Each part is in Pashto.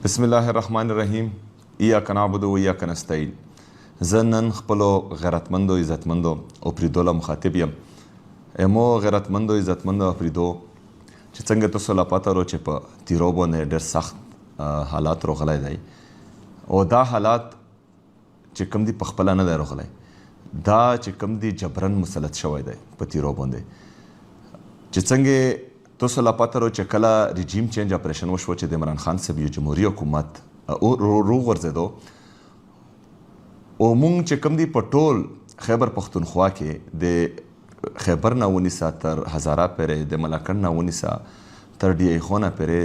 بسم الله الرحمن الرحیم. ایاک نعبد و ایاک نستعین. زه نن خپلو غیرتمندو عزتمندو او پریدو مخاطب یم. امو غیرتمندو عزتمندو پریدو چې څنګه تاسو لا پته ورو چې په تیرو باندې ډېر سخت حالات راغلی دی او دا حالات چې کوم دي په خپله نه دی راغلی، دا چې کوم دي جبرن مسلط شوی دی په تیرو باندې. چې څنګه تاسو لا پته ورو چې کله رژیم چینج اپریشن وشو چې د عمران خان صاحب یو جمهوري حکومت وغورځېدو او موږ چې کوم دي په ټول خیبر پښتونخوا کې د خیبر نه ونیسه تر هزاره پورې، د ملاکنډ نه ونیسه تر ډي ای خو نه پورې،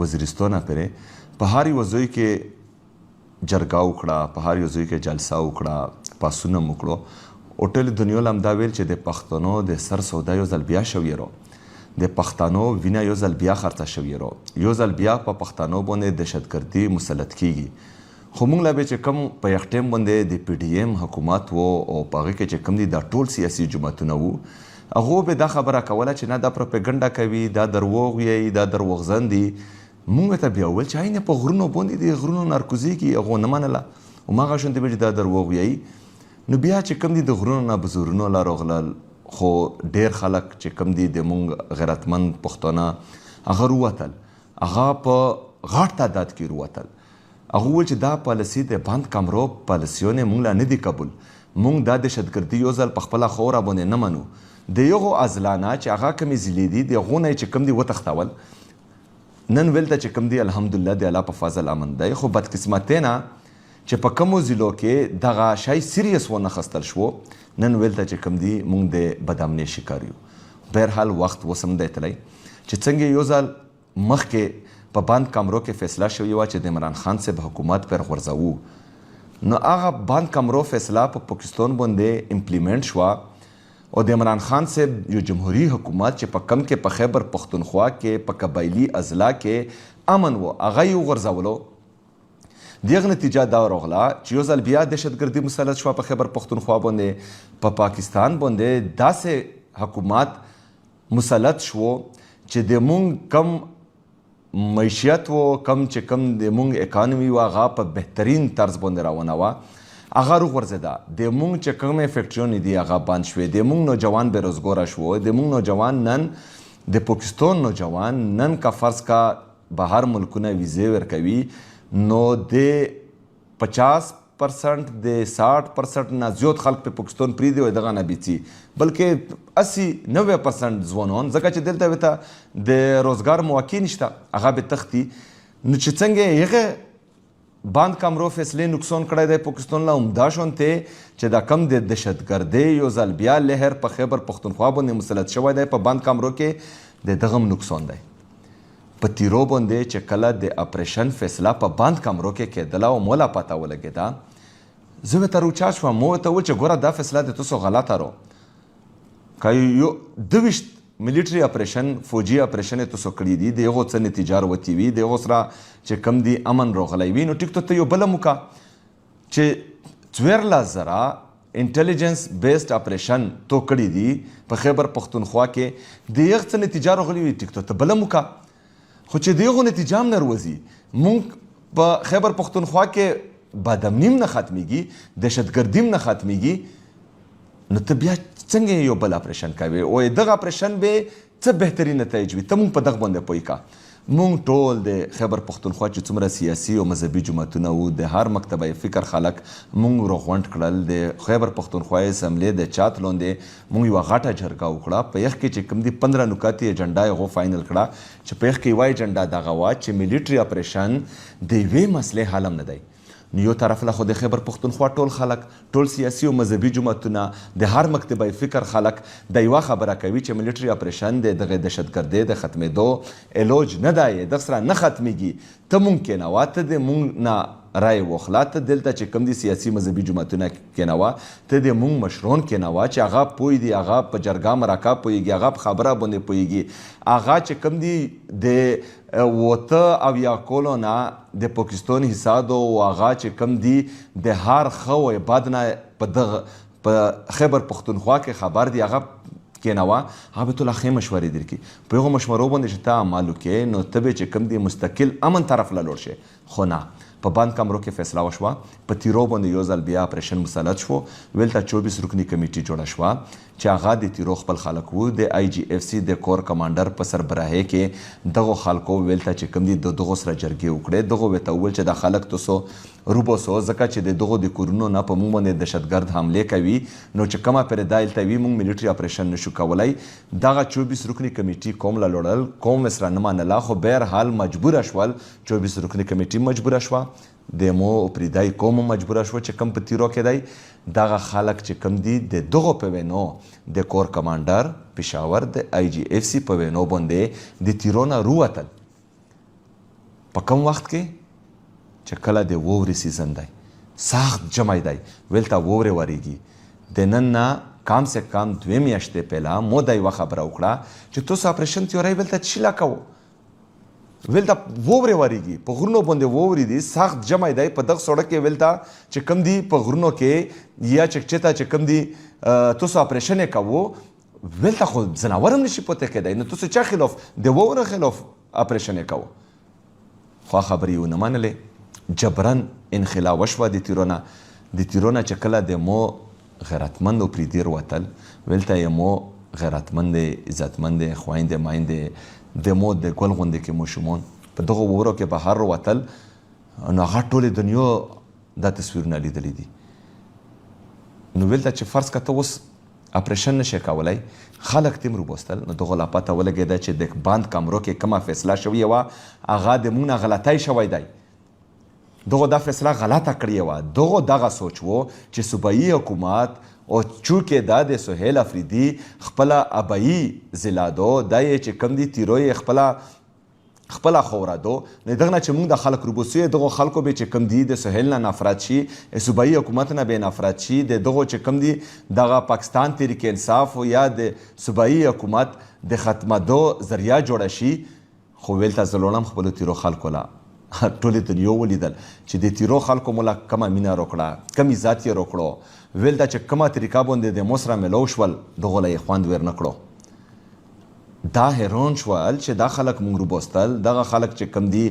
وزیرستان نه پورې په هر یو ځای کې جرګه وکړه، په هر یو ځای کې جلسه وکړه، پاڅون مو وکړو او ټولې دنیا له همدا ویل چې د پښتنو د سر سودا یو ځل بیا شوی رو، د پښتنو وینه یو ځل بیا خرڅه شوې رو، یو ځل بیا په پښتنو باندې دهشتګردي مسلط کیږي. خو موږ لا به چې کوم په یو ټیم باندې د پی ډي ایم حکومت و او په هغې کې چې کوم دي دا ټول سیاسي جماعتونه وو، هغو به دا خبره کوله چې نه دا پروپیګنډا کوي، دا دروغ ویي، دا دروغزن دي. موږ ته بیا وویل چې عین په غرونو باندې د غرونو نارکوزیږي، هغو نه منله هماغه شانتې به چې دا دروغ ویي. نو بیا چې کوم دي د غرونو نه بزرونو لا راغلل، خو ډېر خلک چې کوم دي د مونږ غیرتمند پښتانه هغه رووتل، هغه په غټ تعداد کې رووتل. هغه وویل چې دا پالیسي د بند کمرو پالیسیونه مونږ له نه دي قبول، مونږ دا دهشتګردي یو ځل په خپله خوره باندې نه منو. د یغو عضلانه چې هغه کومې ضلعې دي د هغو نه یې چې کوم دي وتښتول، نن ولته چې کوم دي الحمدلله د الله په فضل امن دی. خو بدقسمتۍ نه چې په کومو ضلعو کې دغه شی سیریس ونه خستل شو، نن ولته چې کوم دي مونږ د بدامنۍ شکار یو. بهرحال وخت اوس هم دی تللی چې څنګه یو ځل مخکې په بند کمرو کې فیصله شوې وه چې د عمران خان صاحب حکومت پر غورځوو، نو هغه بند کمرو فیصله په پاکستان باندې امپلیمنټ شوه او د عمران خان صاحب یو جمهوري حکومت چې په کم کې په خیبر پښتونخوا کې په قبایلي اضلاع کې امن و، هغه یې وغورځولو. دغه نتیجه دا راغله چې یو ځل بیا دهشتګردي مسلط شوه په خیبر پښتونخوا باندې، په پاکستان باندې داسې حکومت مسلط شو چې د مونږ کم معیشت و، کم چې کم د مونږ اکانومي و، هغه په بهترین طرز باندې روانه وه، هغه وغورځېده. د مونږ چې کومې فیکټریونې دي هغه بند شوې، د مونږ نوجوان بېروزګاره شو، د مونږ نوجوان نن د پاکستان نوجوان نن که فرض کا بهر ملکونه ویزې ورکوي، نو د 50% د 60% نه زیات خلک په پاکستان پرېږدي او دغه نه بیڅي، بلکې 80-90% ځوانان، ځکه چې دلته ورته د روزګار مواقع نشته، هغه به تښتي. نو چې څنګه هغه بند کمرو فیصلې نقصان کړی دی پاکستان له، همدا شانتې چې دا کم د دهشتګردۍ یو ځل بیا لهر په خیبر پښتونخوا باندې مسلط شوی دی په بند کمرو کې، د دغه هم نقصان دی. په تیرو باندې چې کله د اپریشن فیصله په بند کمرو کې کېدله او مولا پته ولګېده، زه ورته روچا شوم، مو ورته وویل چې ګوره دا فیصله د تاسو غلطه رو، که یو 22 ملیټري اپریشن فوجي اپریشن یې تاسو کړي دي، د هغو څه نتیجه راوتې وي، د هغو سره چې کوم دي امن راغلی وي، نو ټیک ته یو بله مو که چې 14,000 انټیلیجنس بیسډ اپریشن تو کړي دي په خیبر پښتونخوا کې، د هغه څه نتیجه راغلي وي، ټیک ته بله مو که. خو چې دغه نتیجه هم نه راوځي، مونږ په خیبر پښتونخوا کې بدامني هم نه ختمیږي، دهشتګردي هم نه ختمیږي، نو ته بیا څنګه یو بل اپریشن کوې او دغه اپریشن به څه بهترین نتایج وي. ته مونږ په دغه باندې پوه که مونږ ټول د خیبر پښتونخوا چې څومره سیاسي او مذهبي جماعتونه وو، د هر مکتبه فکر خلک مونږ راغونډ کړل. د خیبر پښتونخوا اسمبلې د چات لاندې مونږ یوه غټه جرګه وکړه، په یخ کې چې کوم دي 15 نکاتې ایجنډا یې هغو فاینل کړه چې په یخ کې یوه ایجنډا دغه وه چې ملیټري اپریشن د یوې مسلې حل هم نه دی. نو یو طرف له خو د خیبر پښتونخوا ټول خلک، ټول سیاسي او مذهبي جماعتونه، د هر مکتبه فکر خلک د یوه خبره کوي چې ملیټري اپریشن د دغه دهشتګردۍ د ختمېدو علاج نه دی، دغه سره نه ختمیږي. ته مونږ کېنوه، ته د مونږ نه رای واخله، ته دلته چې کوم دي سیاسي مذهبي جماعتونه کېنوه، ته د مونږ مشران کېنوه چې هغه پوه دي، هغه په جرګه مرکه پوهېږي، هغه په خبره باندې پوهېږي، هغه چې کوم دي د 8 کولو نه د پاکستان حساد او هغه چې کوم دي د هر ښه او بد نه په خیبر پښتونخوا کې خبر دي، هغه کېنوه، هغه به ټوله ښې مشورې درکړي. په هغو مشورو باندې چې ته عمل وکړې، نو ته به چې کوم دي مستقل امن طرف له لوړ شې. خو نه په بند کمرو کې فیصله وشوه په تیرو باندې یو ځل بیا اپریشن مسلط شو ویلته 24 رکنی کمیټي جوړه شوه چې هغه د تیرو خپل خلک وو د IGFC د کور کمانډر په سربراهۍ کې دغو خلکو ویلته چې کوم دي دغو سره جرګې وکړې دغو ورته وویل چې دا خلک تاسو روبوسو ځکه چې د دغو د کورونو نه په موږ باندې دهشتګرد حملې کوي نو چې کومه پرې دا هلته وي موږ ملیټري اپریشن نشو کولی دغه 24 رکنی کمیټي قوم له لوړل قوم ورسره نه منله خو بهرحال مجبوره شول 24 رکنی کمیټي مجبوره شوه د مو پریدای قوم مجبوره شوه چې کم په تیرو کې دی دغه خلک چې کم دي د دغو په وینو د کور کمانډر پېښور د IGFC په وینو باندې د تیرو نه رووتل په کم وخت کې چې کله د وورې سیزن دی سخت جمعی دی ویلته وورې ورېږي د نن نه کم سے کم 2 میاشتې پهلا مو دا یوه خبره وکړه چې تاسو اپریشن تیوری ویلته چی لا کوو ویلته وورې ورېږي په غرونو باندې وورې دي سخت جمعی دی په دغه سړک کې ویلته چې کم دي په غرونو کې یا چکچته چې کم دي تاسو اپریشن یې کوو ویلته خو ځناور هم نشي پوته کېدی نو تاسو چا خلاف د وورو خلاف اپریشن یې کوو خو خبرې یې ونه منلې جبرن انخلا وشوه د تیرو نه چې کله د مو غیرتمند او پریدیر وتل ویلته یې مو غیرتمند عزتمند خویندې مایندې د مو د ګل غوندې کې ماشومان په دغو وورو کې بهر وتل نو هغه ټولې دنیا دا تصویرونه لیدلی دي نو ویلته چې فرض که ته اوس اپریشن نشي کولی خلک تیم روبوستل نو دغو لا پته ولګېده چې د بند کمرو کې کومه فیصله شوې وه هغه د موږ نه غلطی شوی دی دغو دا فیصله غلطه کړې وه دغو دغه سوچ و چې صوبایي حکومت او چونکې دا د سهیل افریدي خپله ابایي زلادو دا یې چې کوم دي تیرو یې خپله خورادو نو دغه نه چې موږ د خلک روبوسو یې دغو خلکو به چې کوم دي د سهیل نه نفرت شي صوبایي حکومت نه به نفرت شي د دغو چې کوم دي دغه پاکستان تحریک انصاف یا د صوبایي حکومت د ختمېدو ذریعه جوړه شي خو ویلته زه لوړم خپلو تیرو خلکو له ټولې دنیا ولیدل چې د تیرو خلکو مو له کومه مینه روکړه کم عزت یې روکړو ویلته چې کومه طریقه باندې د مو سره میلو شول دغو له یې خوند ور نه کړو دا حیران شول چې دا خلک مونږ روبوستل دغه خلک چې کم دي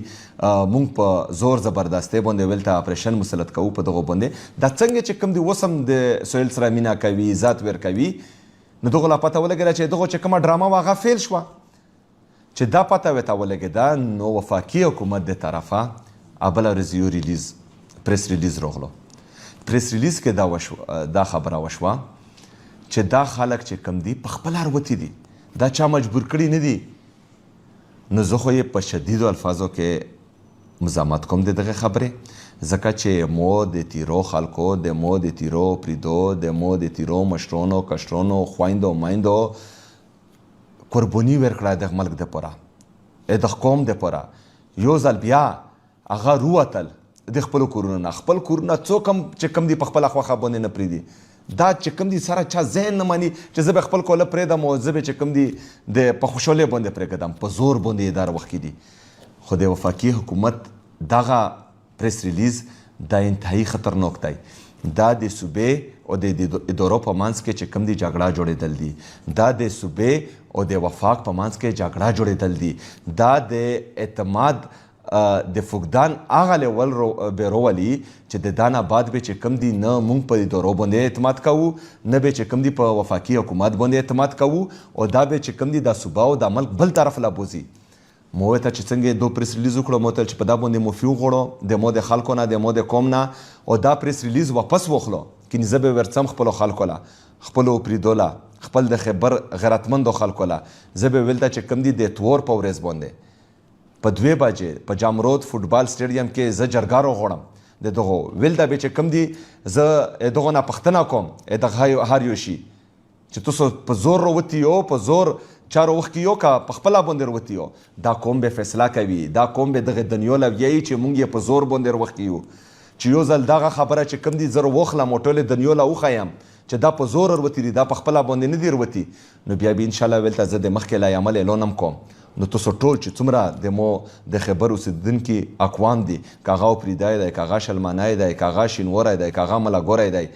مونږ په زور زبردستۍ باندې ویلته اپریشن مسلط کوو په دغو باندې دا څنګه چې کم دي اوس هم د سهیل سره مینه کوي عزت ور کوي نو دغو لا پته ولګېده چې دغو چې کومه ډرامه وه هغه فیل شوه چې دا پته ورته ولګېده نو وفاقي حکومت د طرفه بله ورځ یو پریس ریلیز راغلو پریس ریلیز کې دا خبره وشوه چې دا خلک چې کم دي په خپله روتي دي دا چا مجبور کړي نه دي نو زه خو یې په شدیدو الفاظو کې مزاحمت کوم د دغې خبرې ځکه چې مو د تیرو خلکو د مو د تیرو پریدو د مو د تیرو مشرونو کشرونو خویندو مایندو قرباني ورکړه د ملک دپاره د قوم دپاره یو ځل بیا هغه رووتل د خپلو کورونو نه خپل کورونه څوک هم چې کوم دي په خپله خوښه باندې نه پرېږدي دا چې کوم دي سره چا ذهن نه مني چې زه به خپل کوله پرېږدم او زه به چې کوم دي د په خوشحالۍ باندې پرېږدم په زور باندې یې دا وخت کې دي خو د وفاقي حکومت دغه پریس ریلیز دا انتهایی خطرناک دی دا د صوبې او د ادارو په منځ کې چې کوم دي جګړه جوړېدل دي دا د صوبې او د وفاق په منځ کې جګړه جوړېدل دي دا د اعتماد د فقدان هغه لیول به راولي چې د دا نه بعد به چې کوم دي نه موږ په ادارو باندې اعتماد کوو نه به چې کوم دي په وفاقي حکومت باندې اعتماد کوو او دا به چې کوم دي د صوبه او د ملک بل طرف لا بوځي مو ورته چې څنګه دو پریس ریلیز وکړو مو ته چې په دا باندې معافي وغواړو د مو د خلکو نه د مو د قوم نه او دا پریس ریلیز واپس واخلو کینې زه به ورڅم خپلو خلکو له خپلو پریدو له خپل د خیبر غیرتمندو خلکو له زه به ویلته چې کوم دي د اتوار په ورځ باندې په 2 بجې په جامرود فوټبال سټیډیم کې زه جرګه راغواړم د دغو ویلته به چې کوم دي زه دغو نه پوښتنه کوم دغه هر یو شي چې تاسو په زور راوتي یو په زور چارو وخت کې یو که په خپله باندې راوتي یو دا قوم به فیصله کوي دا قوم به دغه دنیا له ویایي چې موږ یې په زور باندې راوخت یو چې یو ځل دغه خبره چې کوم دي زه راوخلم او ټولې دنیا له وښیم چې دا په زور راوتي دي دا په خپله باندې نه دي راوتي نو بیا به انشاءالله ویلته زه د مخکې لا عمل اعلان هم کوم نو تاسو ټول چې څومره د مو د خیبر اوسېدونکي اقوام دي که هغه پریدی دی که هغه شلمانی دی که هغه شینوری دی که هغه ملګری دی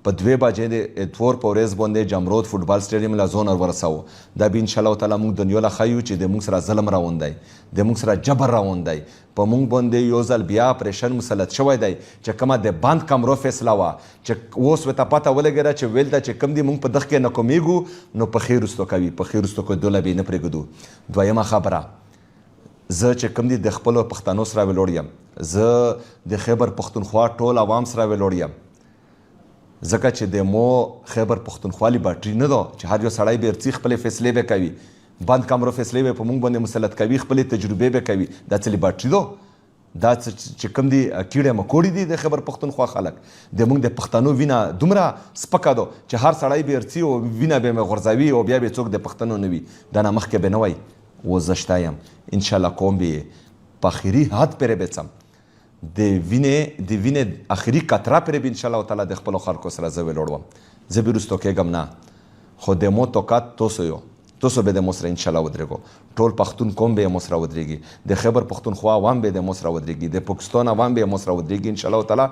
په 2 بجې د اتور په ورځ باندې جمرود فوټبال سټیډیم له زون ورساو دا به ان شاء الله تعالی موږ دنیا له خایو چې د موږ سره ظلم راوندای د موږ سره جبر راوندای په موږ باندې یو ځل بیا اپریشن مسلط شوی دی چې کومه د بند کمرو فیصله وه چې اوس ورته پته ولګېده چې ویل ده چې کوم دي موږ په دغه کې ناکامیږو نو په خیر رستو کوي په خیر رستو کېدو له به نه پرېږدو. دویمه خبره زه چې کوم دي د خپلو پښتنو سره ویلوړ یم زه د خیبر پښتونخوا ټول عوام سره ویلوړ یم ځکه چې د مو خیبر پښتونخوا لیبرټي نه ده چې هر یو سړی به ارڅي خپلې فیصلې به کوي بند کمرو فیصلې به په موږ باندې مسلط کوي خپلې تجربې به کوي دا څه لیبرټي ده دا چې کوم دي کیړې مکوړې دي د خیبر پښتونخوا خلک د موږ د پښتنو وینه دومره سپکه ده چې هر سړی به ارڅي او وینه به مې غورځوي او بیا به څوک د پښتنو نه وي دا نه مخکې به نه وای و زه شته یم انشاءالله کوم به یې په آخري حد پرې به څم د وینې آخري قطره پرې به انشاءالله تعالی د خپلو خلکو سره زه ویلوړ وم زه به وروستو کېږم نه خو د مو توقعات توسو به د مو سره انشاءالله ودرېږو ټول پښتون قوم به یې مو سره ودرېږي د خیبر پښتونخوا عوام به د مو سره ودرېږي د پاکستان عوام به یې مو سره ودرېږي انشاءالله تعالی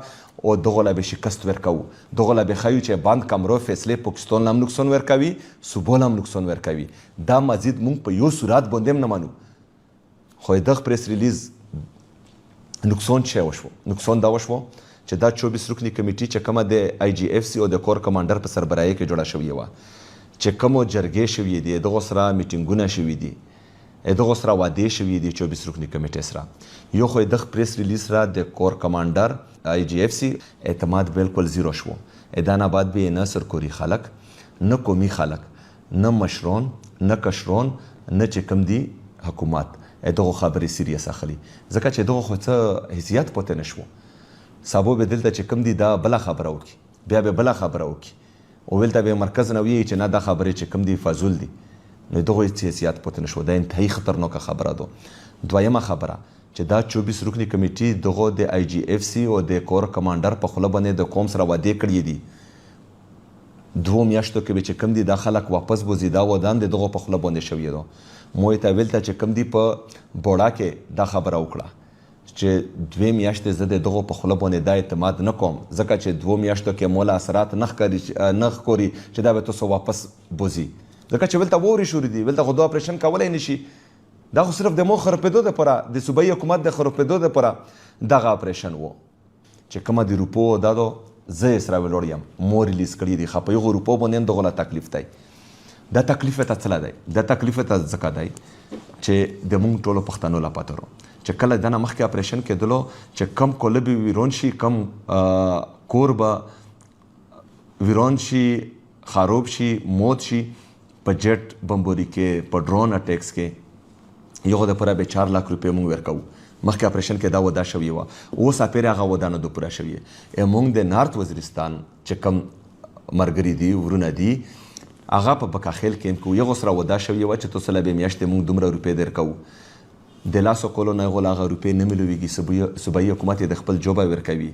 او دغو له به شکست ورکوو دغو له به ښیو چې بند کمرو فیصلې پاکستان له هم نقصان ورکوي صوبو له هم نقصان ورکوي دا مزید موږ په یو صورت باندې هم نه منو خو دغه پریس ریلیز نقصان چی وشو نقصان دا وشو چې دا 24 رکنی کمیټي چې کومه د آی جی اف سی او د کور کمانډر په سربراهي کې جوړه شوې وه چې کومو جرګې شوې دي دغه سره میټینګونه شوي دي دغه سره وعدې شوي دي 24 رکنی کمیټې سره یو خو دغه پریس ریلیز را د کور کمانډر آی جی اف سی اعتماد بالکل زیرو شو ادان آباد به نه سرکوري خلک نه قومي خلک نه مشرون نه کشرون نه چې کوم دي حکومت دغه خبرې سیریس اخلي ځکه چې دغه خو څه حیثیت پته نشو سبو به دلته چې کوم دي دا بله خبره وکړي بیا به بله خبره وکړي او ولته به مرکز نه وي چې نه دا خبرې چې کوم دي فضول دي نو دغه هیڅ حیثیت پته نشو دا انتهایی خطرناکه خبره ده. دویمه خبره چې دا 24 رکنی کمیټي دغه د آی جی اف سی او د کور کمانډر په خوله باندې د قوم سره وعدې کړې دي 2 میاشتو کې به چې کوم دي دا خلک واپس بوزي دا ودان د دغه په خوله باندې شوی ده مو ته ویلته چې کوم دی په بوډا کې دا خبره وکړه چې 2 میاشتې زه د دغه په خوله باندې دا اعتماد نه کوم ځکه چې 2 میاشتو کې مولا اثرات نه ښکاري چې دا به تاسو واپس بوزي ځکه چې ولته ووري شروع دي ولته خو دا اپریشن کولی نشي دا خو صرف د مو خرپېدو دپاره د صوبایي حکومت د خرپېدو دپاره دغه اپریشن و چې کومه د روپو دا دو زه یې سره ویلوړ یم مو ریلیز کړي دي خو په یغو روپو باندې هم دغه له تکلیف دی دا تکلیف ته څه دی دا تکلیف ته ځکه دی چې د موږ ټولو پښتنو لا پته ورو چې کله دنه مخکې اپریشن کېدلو چې کم کوله به ویرون شي کم کور به ویرون شي خراب شي موت شي په جټ بمبوري کې په ډرون اټیکس کې یو دپاره به 4 لک روپۍ موږ ورکوو مخکې اپریشن کې دا ودا شوې وه اوس اپیرې هغه ودا نه ده پوره شوې موږ د نارت وزیرستان چې کم ملګري دي ورونه دي هغه په بکاخیل کیمپ کې یو سره ودا شوې وه چې تاسو له به میاشتې موږ دومره روپۍ درکوو د لاسو کولو نه غول هغه روپۍ نه ملويږي صوبایي حکومت یې د خپل جوبه ورکوي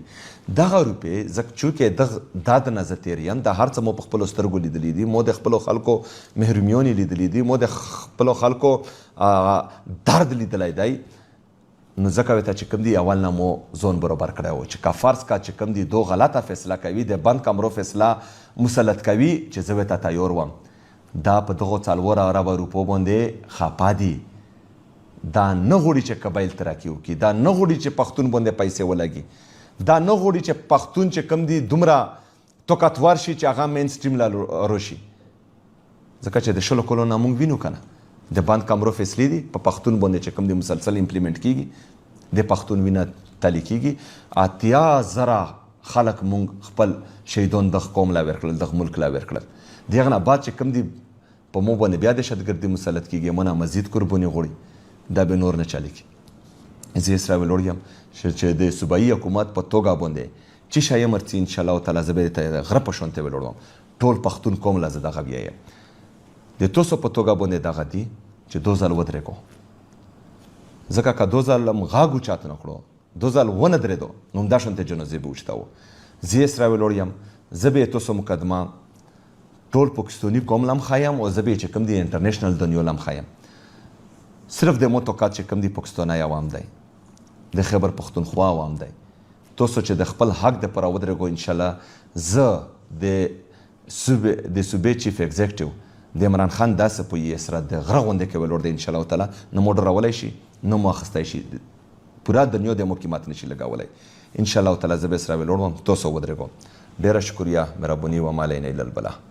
دغه روپۍ ځکه چونکې دا د نه زه تېر یم دا هر څه مو په خپلو سترګو لیدلي دي مو د خپلو خلکو محرومیون یې لیدلي دي مو د خپلو خلکو درد لیدلی دی نو ځکه ورته چې کوم دي اول نه مو زون برابر کړی و چې که فرض کا چې کوم دي دو غلطه فیصله کوي د بند کمرو فیصله مسلط کوي چې زه ورته تیار وم دا په دغو 4 اربه روپو باندې خپه دي دا نه غواړي چې قبایل ترقي وکړي دا نه غواړي چې پښتون باندې پیسې ولګي دا نه غواړي چې پښتون چې کوم دي دومره طاقتور شي چې هغه مین سټریم لا روشي ځکه چې د شلو کلونو نه موږ وینو که نه د بند کمرو فیصلې دي په پښتون باندې چې کوم دي مسلسل امپلیمنټ کیږي د پښتون وینه تلي کیږي 80,000 خلک مونږ خپل شهیدان دغه قوم لا ورکړل دغه ملک لا ورکړل دغه نه بعد چې کوم دي په مو باندې بیا دهشتګردي مسلط کیږي مونږ مزید قرباني غواړي دا به نور نه چالي کی زه یې سره ویلوړ یم چې د صوبایي حکومت په توګه باندې چې شای مرڅي ان شاء الله تعالی زه به غره په شونته ویلوړم ټول پښتون قوم لا زه دغه بیا د توسو په توګه باندې دغه دي چې 2 ځل ودرېږو ځکه که 2 ځل هم غاږ اوچات نه کړو 2 ځل ونه درېدو نو همدا شانتې جنازې به اوچته وو زه یې سره ویلوړ یم زه به یې توسو مقدمه ټول پاکستاني قوم له هم ښایم او زه به یې چې کوم دي انټرنیشنل دنیا له هم ښایم صرف د مو توقعات چې کوم دي پاکستانی عوام دی د خیبر پښتونخوا عوام دی توسو چې د خپل حق دپاره ودرېږو انشاءالله زه د صوبې چیف ایگزیکټیو د عمران خان داسې په یې سره د غره غوندې کوي لور دی انشاءالله تعالی نه مو ډرولی شي نه مو اخیستی شي پوره دنیا د مو کې ماته نشي لګولی انشاءالله تعالی زه به سره ویلوړ وم تاسو ودرېږم ډېره شکریه مهرباني و ما الینا الا البلاغ